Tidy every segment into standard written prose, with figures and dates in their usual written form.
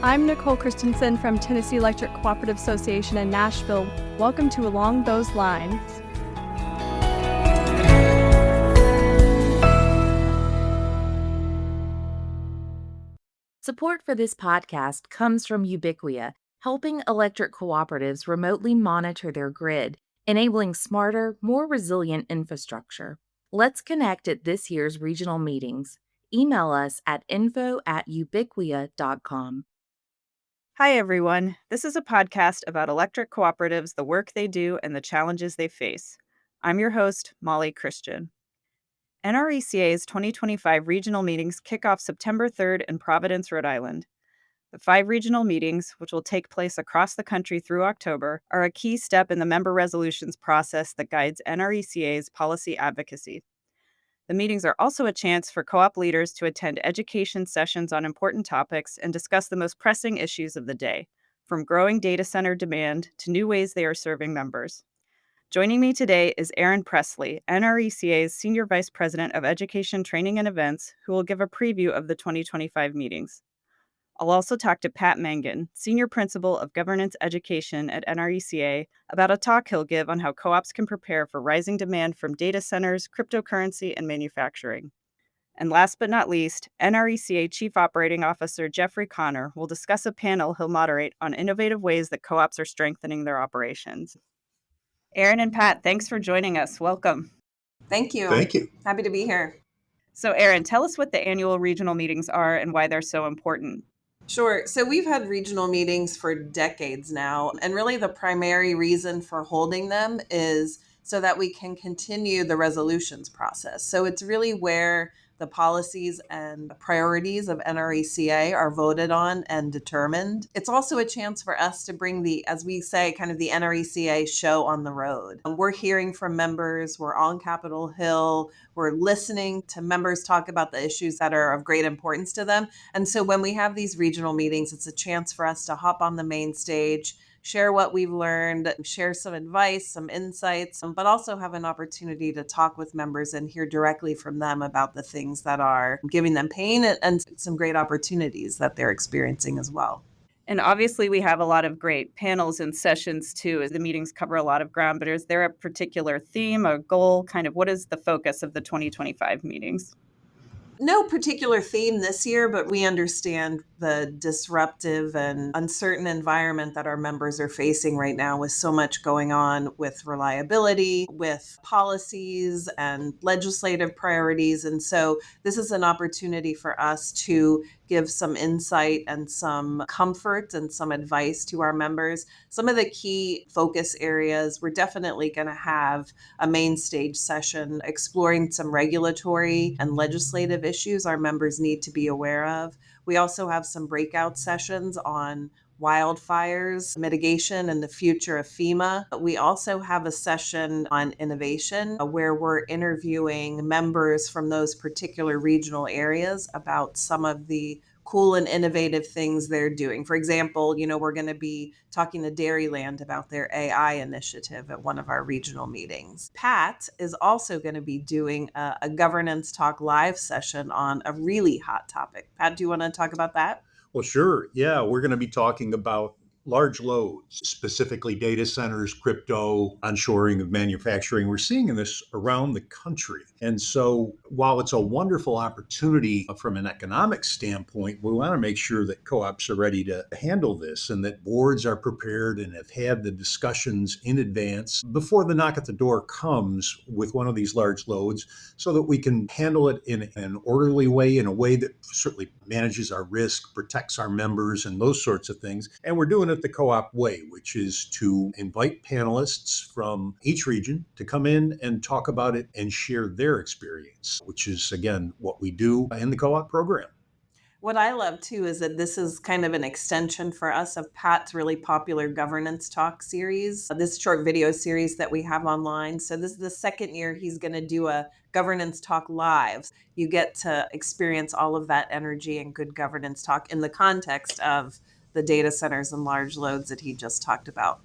I'm Nicole Christensen from Tennessee Electric Cooperative Association in Nashville. Welcome to Along Those Lines. Support for this podcast comes from Ubiquia, helping electric cooperatives remotely monitor their grid, enabling smarter, more resilient infrastructure. Let's connect at this year's regional meetings. Email us at info@ubiquia.com. Hi, everyone. This is a podcast about electric cooperatives, the work they do, and the challenges they face. I'm your host, Molly Christian. NRECA's 2025 regional meetings kick off September 3rd in Providence, Rhode Island. The 5 regional meetings, which will take place across the country through October, are a key step in the member resolutions process that guides NRECA's policy advocacy. The meetings are also a chance for co-op leaders to attend education sessions on important topics and discuss the most pressing issues of the day, from growing data center demand to new ways they are serving members. Joining me today is Erin Pressley, NRECA's Senior Vice President of Education, Training, and Events, who will give a preview of the 2025 meetings. I'll also talk to Pat Mangan, Senior Principal of Governance Education at NRECA, about a talk he'll give on how co-ops can prepare for rising demand from data centers, cryptocurrency, and manufacturing. And last but not least, NRECA Chief Operating Officer Jeffrey Connor will discuss a panel he'll moderate on innovative ways that co-ops are strengthening their operations. Erin and Pat, thanks for joining us. Welcome. Thank you. Thank you. Happy to be here. So Erin, tell us what the annual regional meetings are and why they're so important. Sure. So we've had regional meetings for decades now, and really the primary reason for holding them is so that we can continue the resolutions process. So it's really where the policies and priorities of NRECA are voted on and determined. It's also a chance for us to bring the, as we say, kind of the NRECA show on the road. We're hearing from members, we're on Capitol Hill, we're listening to members talk about the issues that are of great importance to them. And so when we have these regional meetings, it's a chance for us to hop on the main stage, share what we've learned, share some advice, some insights, but also have an opportunity to talk with members and hear directly from them about the things that are giving them pain and some great opportunities that they're experiencing as well. And obviously we have a lot of great panels and sessions too, as the meetings cover a lot of ground, but is there a particular theme, a goal, kind of what is the focus of the 2025 meetings? No particular theme this year, but we understand the disruptive and uncertain environment that our members are facing right now with so much going on with reliability, with policies and legislative priorities. And so this is an opportunity for us to give some insight and some comfort and some advice to our members. Some of the key focus areas, we're definitely going to have a main stage session exploring some regulatory and legislative issues our members need to be aware of. We also have some breakout sessions on wildfires, mitigation, and the future of FEMA. We also have a session on innovation where we're interviewing members from those particular regional areas about some of the cool and innovative things they're doing. For example, we're going to be talking to Dairyland about their AI initiative at one of our regional meetings. Pat is also going to be doing a governance talk live session on a really hot topic. Pat, do you want to talk about that? Well, sure. Yeah, we're going to be talking about large loads, specifically data centers, crypto, onshoring of manufacturing. We're seeing this around the country. And so while it's a wonderful opportunity from an economic standpoint, we want to make sure that co-ops are ready to handle this and that boards are prepared and have had the discussions in advance before the knock at the door comes with one of these large loads so that we can handle it in an orderly way, in a way that certainly manages our risk, protects our members, and those sorts of things. And we're doing it the co-op way, which is to invite panelists from each region to come in and talk about it and share their experience, which is, again, what we do in the co-op program. What I love too is that this is kind of an extension for us of Pat's really popular governance talk series, this short video series that we have online. So this is the second year he's going to do a governance talk live. You get to experience all of that energy and good governance talk in the context of the data centers and large loads that he just talked about.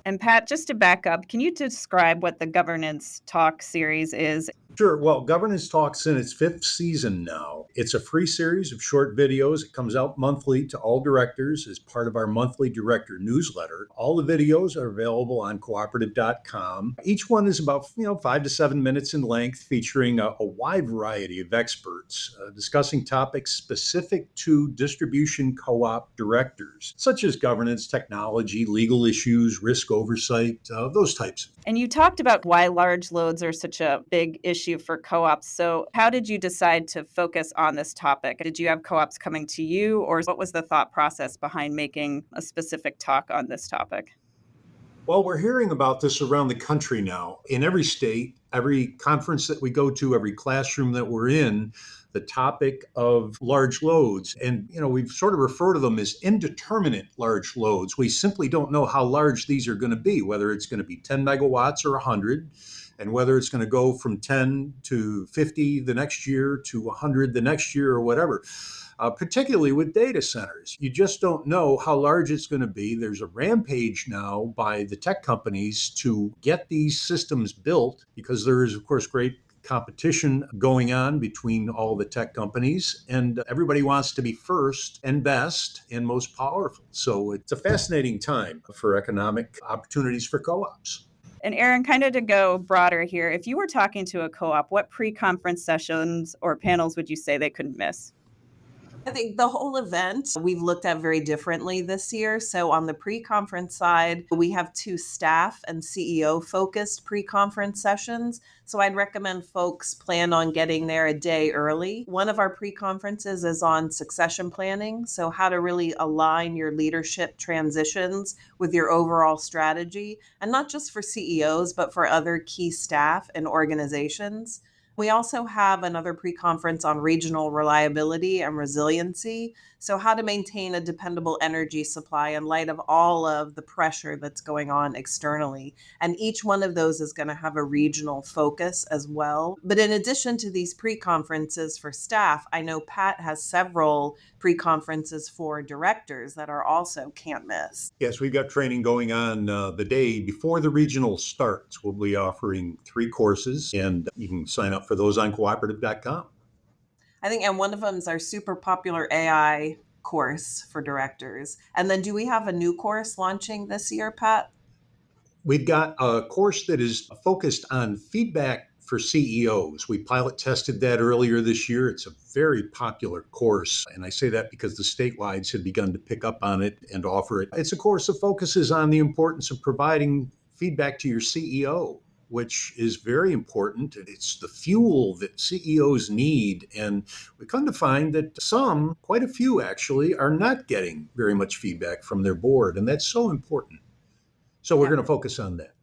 And Pat, just to back up, can you describe what the Governance Talk series is? Sure. Well, Governance Talks in its fifth season now. It's a free series of short videos. It comes out monthly to all directors as part of our monthly director newsletter. All the videos are available on cooperative.com. Each one is about 5 to 7 minutes in length, featuring a wide variety of experts discussing topics specific to distribution co-op directors, such as governance, technology, legal issues, risk oversight, those types. And you talked about why large loads are such a big issue for co-ops. So how did you decide to focus on this topic? Did you have co-ops coming to you, or what was the thought process behind making a specific talk on this topic? Well, we're hearing about this around the country now. In every state, every conference that we go to, every classroom that we're in, the topic of large loads. And, we've sort of referred to them as indeterminate large loads. We simply don't know how large these are going to be, whether it's going to be 10 megawatts or 100, and whether it's going to go from 10 to 50 the next year to 100 the next year or whatever. Particularly with data centers. You just don't know how large it's going to be. There's a rampage now by the tech companies to get these systems built because there is, of course, great competition going on between all the tech companies, and everybody wants to be first and best and most powerful. So it's a fascinating time for economic opportunities for co-ops. And Erin, kind of to go broader here, if you were talking to a co-op, what pre-conference sessions or panels would you say they couldn't miss? I think the whole event we've looked at very differently this year. So on the pre-conference side, we have 2 staff and CEO focused pre-conference sessions. So I'd recommend folks plan on getting there a day early. One of our pre-conferences is on succession planning. So how to really align your leadership transitions with your overall strategy, and not just for CEOs, but for other key staff and organizations. We also have another pre-conference on regional reliability and resiliency. So how to maintain a dependable energy supply in light of all of the pressure that's going on externally. And each one of those is going to have a regional focus as well. But in addition to these pre-conferences for staff, I know Pat has several pre-conferences for directors that are also can't miss. Yes, we've got training going on the day before the regional starts. We'll be offering 3 courses, and you can sign up for those on cooperative.com. I think, and one of them is our super popular AI course for directors. And then do we have a new course launching this year, Pat? We've got a course that is focused on feedback for CEOs. We pilot tested that earlier this year. It's a very popular course. And I say that because the statewides had begun to pick up on it and offer it. It's a course that focuses on the importance of providing feedback to your CEO, which is very important. It's the fuel that CEOs need. And we come to find that some, quite a few actually, are not getting very much feedback from their board. And that's so important. So we're going to focus on that.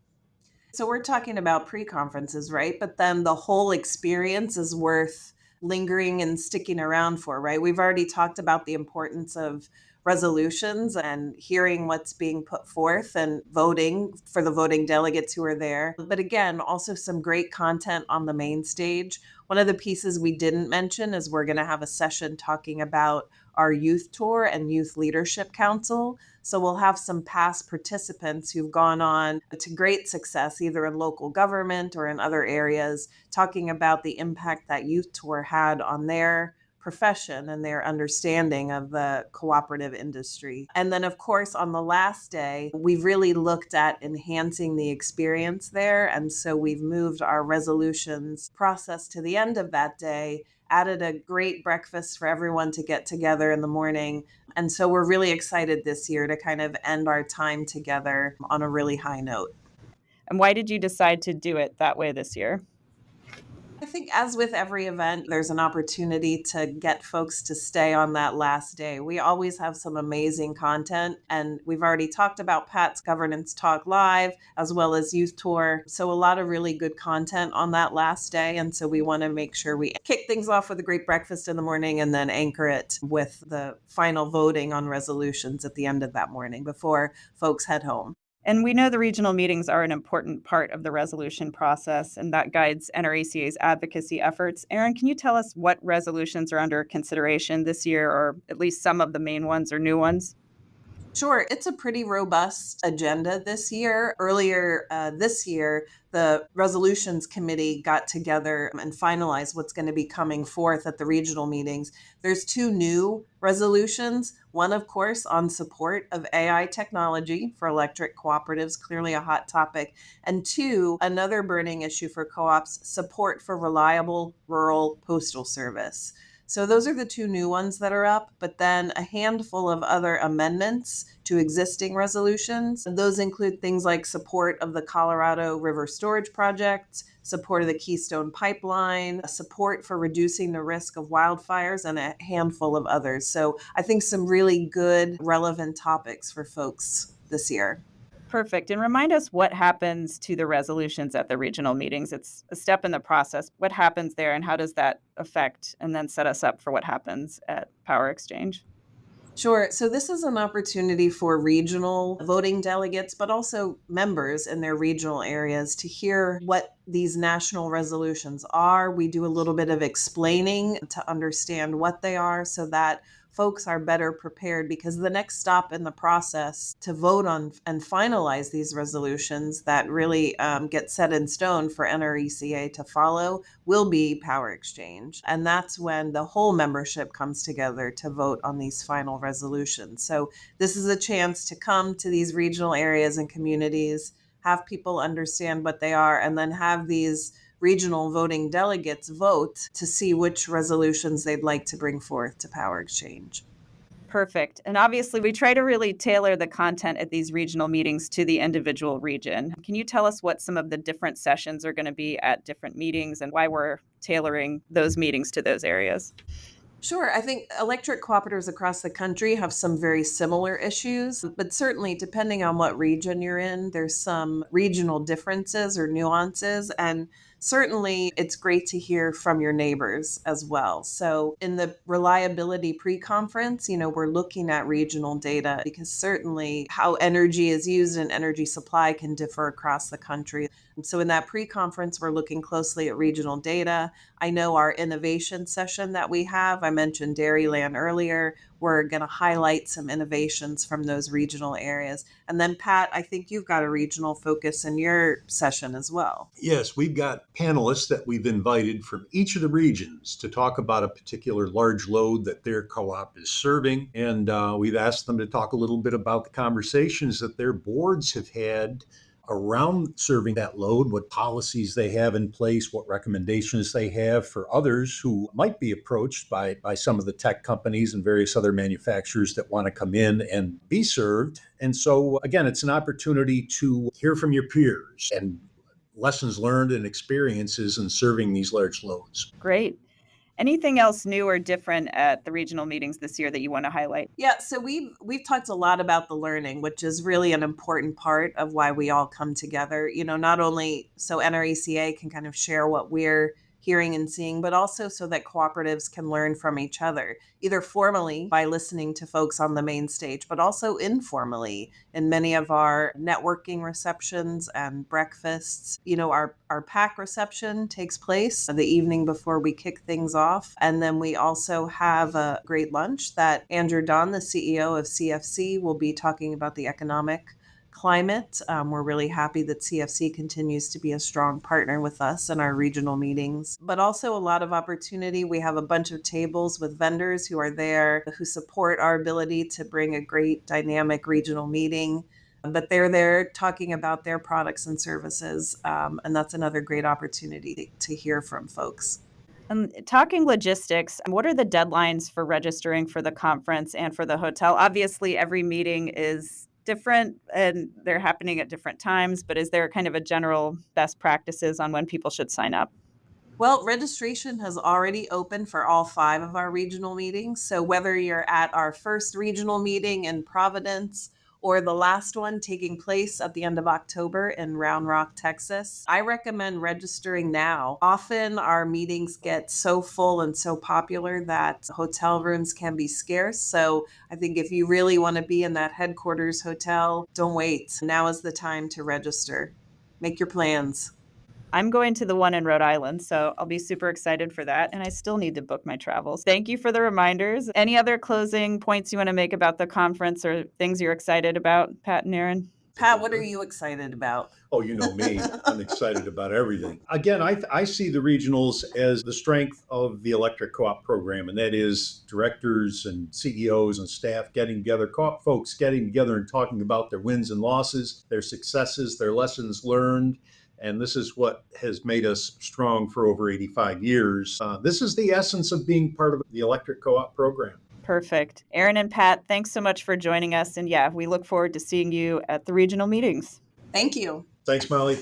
So we're talking about pre-conferences, right? But then the whole experience is worth lingering and sticking around for, right? We've already talked about the importance of resolutions and hearing what's being put forth and voting for the voting delegates who are there. But again, also some great content on the main stage. One of the pieces we didn't mention is we're going to have a session talking about our youth tour and youth leadership council. So we'll have some past participants who've gone on to great success, either in local government or in other areas, talking about the impact that youth tour had on their profession and their understanding of the cooperative industry. And then, of course, on the last day, we've really looked at enhancing the experience there. And so we've moved our resolutions process to the end of that day, added a great breakfast for everyone to get together in the morning. And so we're really excited this year to kind of end our time together on a really high note. And why did you decide to do it that way this year? I think, as with every event, there's an opportunity to get folks to stay on that last day. We always have some amazing content, and we've already talked about Pat's Governance Talk Live as well as Youth Tour. So a lot of really good content on that last day. And so we want to make sure we kick things off with a great breakfast in the morning and then anchor it with the final voting on resolutions at the end of that morning before folks head home. And we know the regional meetings are an important part of the resolution process, and that guides NRECA's advocacy efforts. Erin, can you tell us what resolutions are under consideration this year, or at least some of the main ones or new ones? Sure, it's a pretty robust agenda this year. Earlier this year, the resolutions committee got together and finalized what's going to be coming forth at the regional meetings. There's two new resolutions. One, of course, on support of AI technology for electric cooperatives, clearly a hot topic. And two, another burning issue for co ops, support for reliable rural postal service. So those are the two new ones that are up, but then a handful of other amendments to existing resolutions. And those include things like support of the Colorado River Storage Project, support of the Keystone Pipeline, support for reducing the risk of wildfires, and a handful of others. So I think some really good, relevant topics for folks this year. Perfect. And remind us what happens to the resolutions at the regional meetings. It's a step in the process. What happens there and how does that affect and then set us up for what happens at Power Exchange? Sure. So this is an opportunity for regional voting delegates, but also members in their regional areas to hear what these national resolutions are. We do a little bit of explaining to understand what they are so that folks are better prepared, because the next stop in the process to vote on and finalize these resolutions that really get set in stone for NRECA to follow will be Power Exchange. And that's when the whole membership comes together to vote on these final resolutions. So this is a chance to come to these regional areas and communities, have people understand what they are, and then have these regional voting delegates vote to see which resolutions they'd like to bring forth to Power Exchange. Perfect. And obviously, we try to really tailor the content at these regional meetings to the individual region. Can you tell us what some of the different sessions are going to be at different meetings and why we're tailoring those meetings to those areas? Sure. I think electric cooperatives across the country have some very similar issues, but certainly depending on what region you're in, there's some regional differences or nuances. And certainly it's great to hear from your neighbors as well. So in the reliability pre-conference, we're looking at regional data because certainly how energy is used and energy supply can differ across the country. And so in that pre-conference, we're looking closely at regional data. I know our innovation session that we have, I mentioned Dairyland earlier. We're going to highlight some innovations from those regional areas. And then, Pat, I think you've got a regional focus in your session as well. Yes, we've got panelists that we've invited from each of the regions to talk about a particular large load that their co op is serving. And we've asked them to talk a little bit about the conversations that their boards have had around serving that load, what policies they have in place, what recommendations they have for others who might be approached by some of the tech companies and various other manufacturers that want to come in and be served. And so, again, it's an opportunity to hear from your peers and lessons learned and experiences in serving these large loads. Great. Anything else new or different at the regional meetings this year that you want to highlight? Yeah, so we've talked a lot about the learning, which is really an important part of why we all come together. Not only so NRECA can kind of share what we're hearing and seeing, but also so that cooperatives can learn from each other, either formally by listening to folks on the main stage, but also informally in many of our networking receptions and breakfasts. Our pack reception takes place the evening before we kick things off. And then we also have a great lunch that Andrew Don, the CEO of CFC, will be talking about the economic climate. We're really happy that CFC continues to be a strong partner with us in our regional meetings, but also a lot of opportunity. We have a bunch of tables with vendors who are there who support our ability to bring a great dynamic regional meeting. But they're there talking about their products and services. And that's another great opportunity to hear from folks. Talking logistics, what are the deadlines for registering for the conference and for the hotel? Obviously, every meeting is different and they're happening at different times, but is there kind of a general best practices on when people should sign up? Well, registration has already opened for all 5 of our regional meetings. So whether you're at our first regional meeting in Providence or the last one taking place at the end of October in Round Rock, Texas, I recommend registering now. Often our meetings get so full and so popular that hotel rooms can be scarce. So I think if you really want to be in that headquarters hotel, don't wait. Now is the time to register. Make your plans. I'm going to the one in Rhode Island, so I'll be super excited for that. And I still need to book my travels. Thank you for the reminders. Any other closing points you want to make about the conference or things you're excited about, Pat and Erin? Pat, what are you excited about? Oh, you know me. I'm excited about everything. Again, I see the regionals as the strength of the electric co-op program, and that is directors and CEOs and staff getting together, co-op folks getting together and talking about their wins and losses, their successes, their lessons learned. And this is what has made us strong for over 85 years. This is the essence of being part of the electric co-op program. Perfect. Erin and Pat, thanks so much for joining us. And yeah, we look forward to seeing you at the regional meetings. Thank you. Thanks, Molly.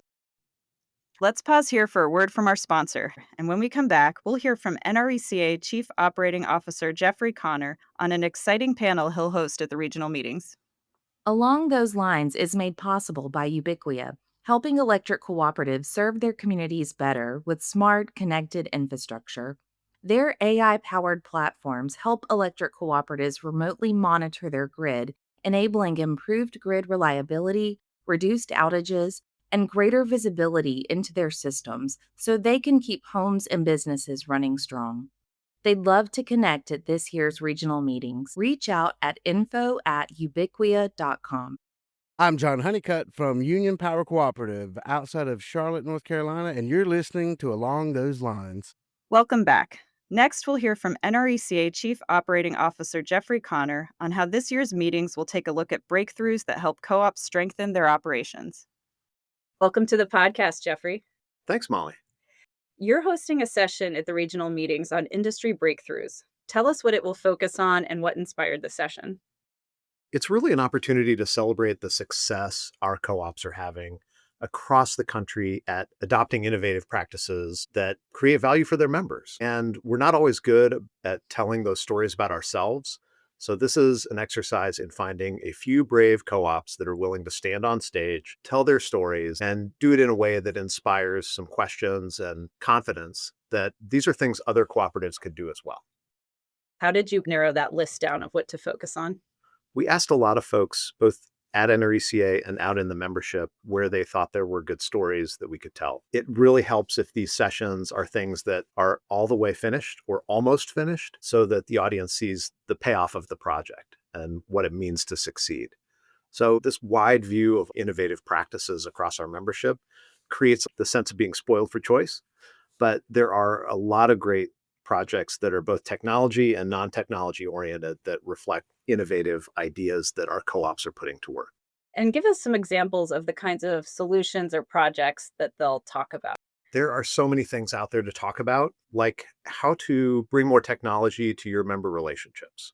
Let's pause here for a word from our sponsor. And when we come back, we'll hear from NRECA Chief Operating Officer Jeffrey Connor on an exciting panel he'll host at the regional meetings. Along those lines is made possible by Ubiquia, helping electric cooperatives serve their communities better with smart, connected infrastructure. Their AI-powered platforms help electric cooperatives remotely monitor their grid, enabling improved grid reliability, reduced outages, and greater visibility into their systems so they can keep homes and businesses running strong. They'd love to connect at this year's regional meetings. Reach out at info@ubiquia.com. I'm John Honeycutt from Union Power Cooperative outside of Charlotte, North Carolina, and you're listening to Along Those Lines. Welcome back. Next, we'll hear from NRECA Chief Operating Officer Jeffrey Connor on how this year's meetings will take a look at breakthroughs that help co-ops strengthen their operations. Welcome to the podcast, Jeffrey. Thanks, Molly. You're hosting a session at the regional meetings on industry breakthroughs. Tell us what it will focus on and what inspired the session. It's really an opportunity to celebrate the success our co-ops are having across the country at adopting innovative practices that create value for their members. And we're not always good at telling those stories about ourselves. So this is an exercise in finding a few brave co-ops that are willing to stand on stage, tell their stories, and do it in a way that inspires some questions and confidence that these are things other cooperatives could do as well. How did you narrow that list down of what to focus on? We asked a lot of folks, both at NRECA and out in the membership, where they thought there were good stories that we could tell. It really helps if these sessions are things that are all the way finished or almost finished so that the audience sees the payoff of the project and what it means to succeed. So this wide view of innovative practices across our membership creates the sense of being spoiled for choice. But there are a lot of great projects that are both technology and non-technology oriented that reflect innovative ideas that our co-ops are putting to work. And give us some examples of the kinds of solutions or projects that they'll talk about. There are so many things out there to talk about, like how to bring more technology to your member relationships,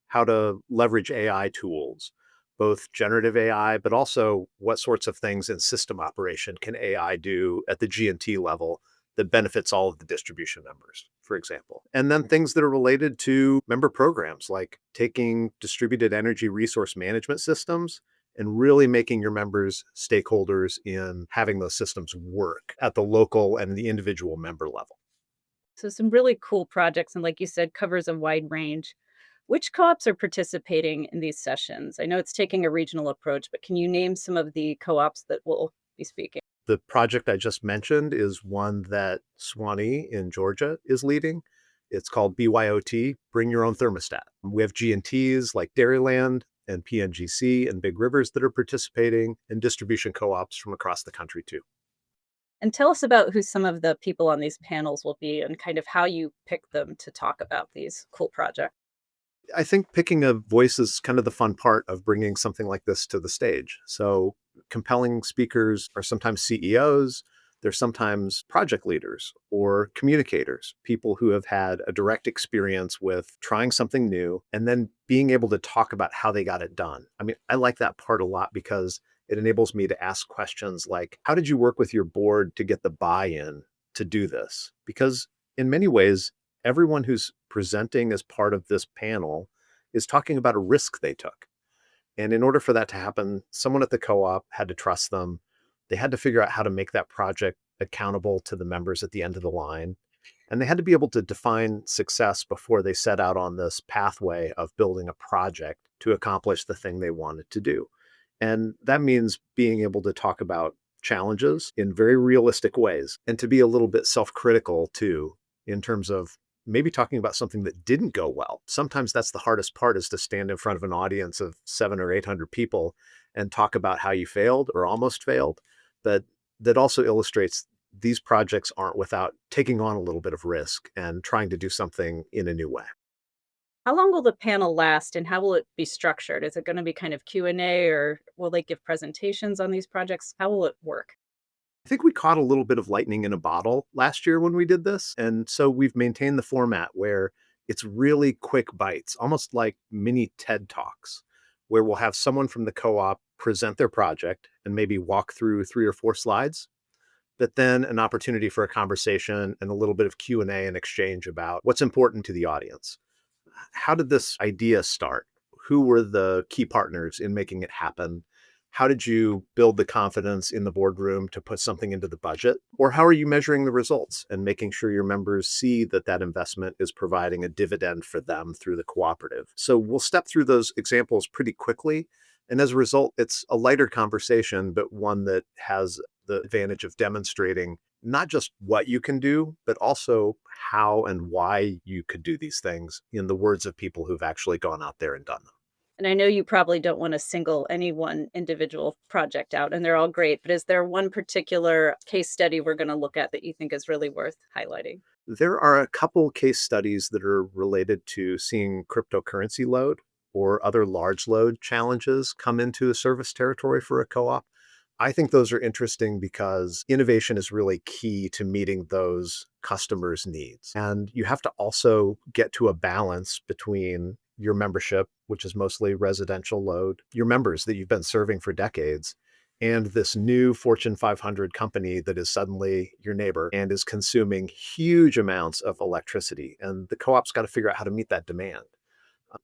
how to leverage AI tools, both generative AI, but also what sorts of things in system operation can AI do at the G&T level that benefits all of the distribution members, for example. And then things that are related to member programs, like taking distributed energy resource management systems and really making your members stakeholders in having those systems work at the local and the individual member level. So some really cool projects, and like you said, covers a wide range. Which co-ops are participating in these sessions? I know it's taking a regional approach, but can you name some of the co-ops that will be speaking? The project I just mentioned is one that Swanee in Georgia is leading. It's called BYOT, Bring Your Own Thermostat. We have G&Ts like Dairyland and PNGC and Big Rivers that are participating, and distribution co-ops from across the country too. And tell us about who some of the people on these panels will be and kind of how you pick them to talk about these cool projects. I think picking a voice is kind of the fun part of bringing something like this to the stage. So compelling speakers are sometimes CEOs, they're sometimes project leaders or communicators, people who have had a direct experience with trying something new and then being able to talk about how they got it done. I mean, I like that part a lot because it enables me to ask questions like, how did you work with your board to get the buy-in to do this? Because in many ways, everyone who's presenting as part of this panel is talking about a risk they took. And in order for that to happen, someone at the co-op had to trust them. They had to figure out how to make that project accountable to the members at the end of the line. And they had to be able to define success before they set out on this pathway of building a project to accomplish the thing they wanted to do. And that means being able to talk about challenges in very realistic ways and to be a little bit self-critical too, in terms of maybe talking about something that didn't go well. Sometimes that's the hardest part, is to stand in front of an audience of 700 or 800 people and talk about how you failed or almost failed. But that also illustrates these projects aren't without taking on a little bit of risk and trying to do something in a new way. How long will the panel last and how will it be structured? Is it going to be kind of Q&A or will they give presentations on these projects? How will it work? I think we caught a little bit of lightning in a bottle last year when we did this. And so we've maintained the format where it's really quick bites, almost like mini TED Talks, where we'll have someone from the co-op present their project and maybe walk through 3 or 4 slides, but then an opportunity for a conversation and a little bit of Q&A and exchange about what's important to the audience. How did this idea start? Who were the key partners in making it happen? How did you build the confidence in the boardroom to put something into the budget? Or how are you measuring the results and making sure your members see that that investment is providing a dividend for them through the cooperative? So we'll step through those examples pretty quickly. And as a result, it's a lighter conversation, but one that has the advantage of demonstrating not just what you can do, but also how and why you could do these things in the words of people who've actually gone out there and done them. And I know you probably don't want to single any one individual project out, and they're all great, but is there one particular case study we're going to look at that you think is really worth highlighting? There are a couple case studies that are related to seeing cryptocurrency load or other large load challenges come into a service territory for a co-op. I think those are interesting because innovation is really key to meeting those customers' needs. And you have to also get to a balance between your membership, which is mostly residential load, your members that you've been serving for decades, and this new Fortune 500 company that is suddenly your neighbor and is consuming huge amounts of electricity. And the co-op's got to figure out how to meet that demand.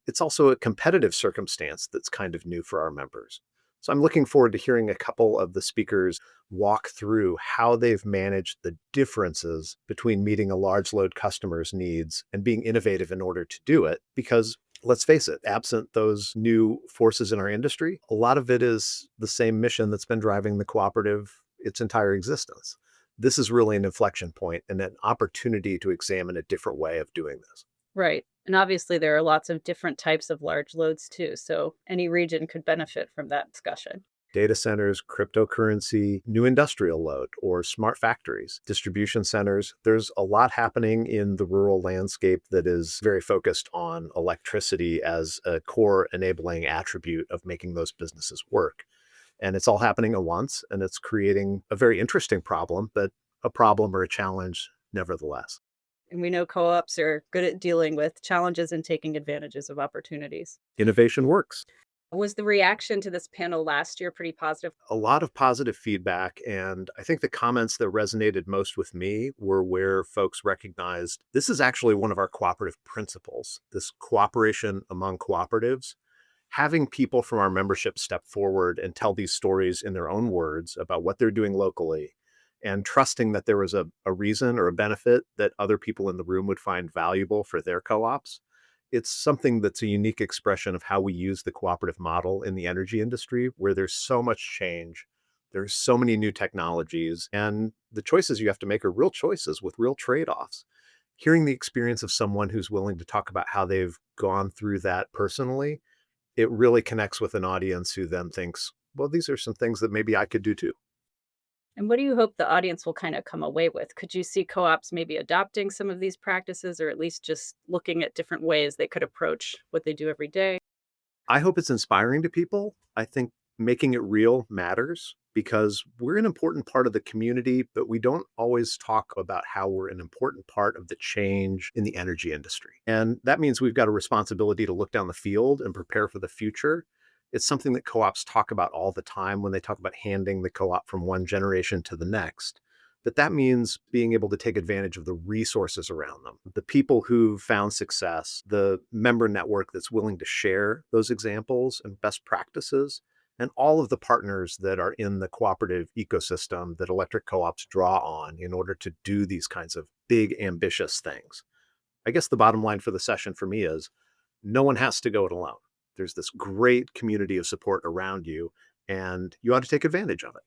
It's also a competitive circumstance that's kind of new for our members. So I'm looking forward to hearing a couple of the speakers walk through how they've managed the differences between meeting a large load customer's needs and being innovative in order to do it. Because let's face it, absent those new forces in our industry, a lot of it is the same mission that's been driving the cooperative its entire existence. This is really an inflection point and an opportunity to examine a different way of doing this. Right. And obviously, there are lots of different types of large loads too. So any region could benefit from that discussion. Data centers, cryptocurrency, new industrial load, or smart factories, distribution centers. There's a lot happening in the rural landscape that is very focused on electricity as a core enabling attribute of making those businesses work. And it's all happening at once, and it's creating a very interesting problem, but a problem or a challenge nevertheless. And we know co ops are good at dealing with challenges and taking advantages of opportunities. Innovation works. Was the reaction to this panel last year pretty positive? A lot of positive feedback. And I think the comments that resonated most with me were where folks recognized this is actually one of our cooperative principles, this cooperation among cooperatives. Having people from our membership step forward and tell these stories in their own words about what they're doing locally, and trusting that there was a reason or a benefit that other people in the room would find valuable for their co-ops. It's something that's a unique expression of how we use the cooperative model in the energy industry, where there's so much change. There's so many new technologies, and the choices you have to make are real choices with real trade-offs. Hearing the experience of someone who's willing to talk about how they've gone through that personally, it really connects with an audience who then thinks, well, these are some things that maybe I could do too. And what do you hope the audience will kind of come away with? Could you see co ops maybe adopting some of these practices or at least just looking at different ways they could approach what they do every day? I hope it's inspiring to people. I think making it real matters because we're an important part of the community, but we don't always talk about how we're an important part of the change in the energy industry. And that means we've got a responsibility to look down the field and prepare for the future. It's something that co-ops talk about all the time when they talk about handing the co-op from one generation to the next. But that means being able to take advantage of the resources around them, the people who've found success, the member network that's willing to share those examples and best practices, and all of the partners that are in the cooperative ecosystem that electric co-ops draw on in order to do these kinds of big, ambitious things. I guess the bottom line for the session for me is no one has to go it alone. There's this great community of support around you, and you ought to take advantage of it.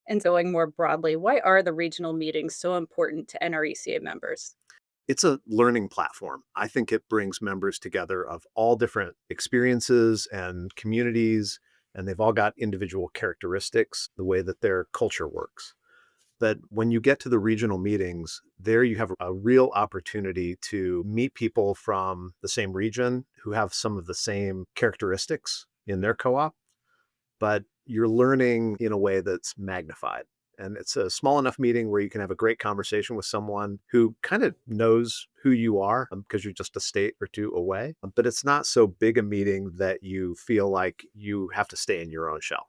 And going more broadly, why are the regional meetings so important to NRECA members? It's a learning platform. I think it brings members together of all different experiences and communities, and they've all got individual characteristics, the way that their culture works. But when you get to the regional meetings, there you have a real opportunity to meet people from the same region who have some of the same characteristics in their co op, but you're learning in a way that's magnified. And it's a small enough meeting where you can have a great conversation with someone who kind of knows who you are because you're just a state or two away. But it's not so big a meeting that you feel like you have to stay in your own shell.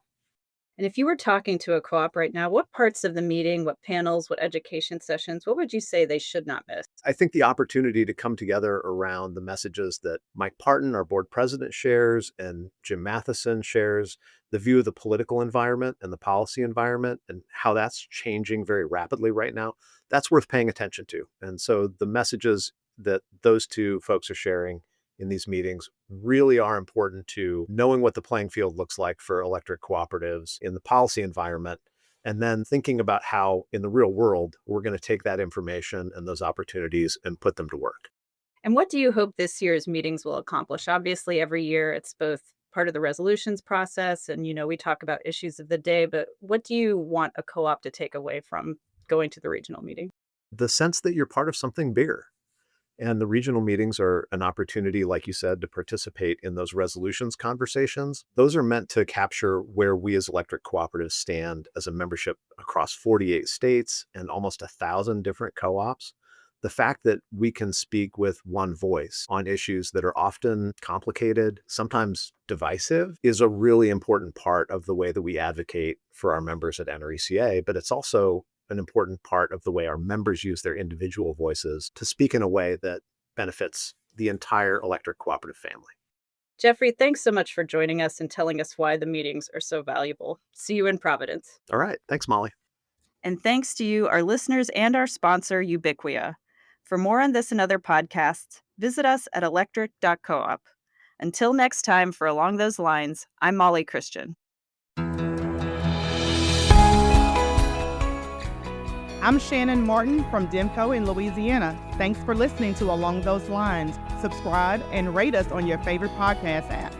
And if you were talking to a co-op right now, what parts of the meeting, what panels, what education sessions, what would you say they should not miss? I think the opportunity to come together around the messages that Mike Parton, our board president, shares and Jim Matheson shares, the view of the political environment and the policy environment and how that's changing very rapidly right now, that's worth paying attention to. And so the messages that those two folks are sharing in these meetings really are important to knowing what the playing field looks like for electric cooperatives in the policy environment, and then thinking about how in the real world we're going to take that information and those opportunities and put them to work. And what do you hope this year's meetings will accomplish? Obviously, every year it's both part of the resolutions process and, we talk about issues of the day, but what do you want a co-op to take away from going to the regional meeting? The sense that you're part of something bigger. And the regional meetings are an opportunity, like you said, to participate in those resolutions conversations. Those are meant to capture where we as electric cooperatives stand as a membership across 48 states and almost 1,000 different co-ops. The fact that we can speak with one voice on issues that are often complicated, sometimes divisive, is a really important part of the way that we advocate for our members at NRECA, but it's also an important part of the way our members use their individual voices to speak in a way that benefits the entire electric cooperative family. Jeffrey, thanks so much for joining us and telling us why the meetings are so valuable. See you in Providence. All right. Thanks, Molly. And thanks to you, our listeners, and our sponsor, Ubiquia. For more on this and other podcasts, visit us at electric.coop. Until next time, for Along Those Lines, I'm Molly Christian. I'm Shannon Martin from Demco in Louisiana. Thanks for listening to Along Those Lines. Subscribe and rate us on your favorite podcast app.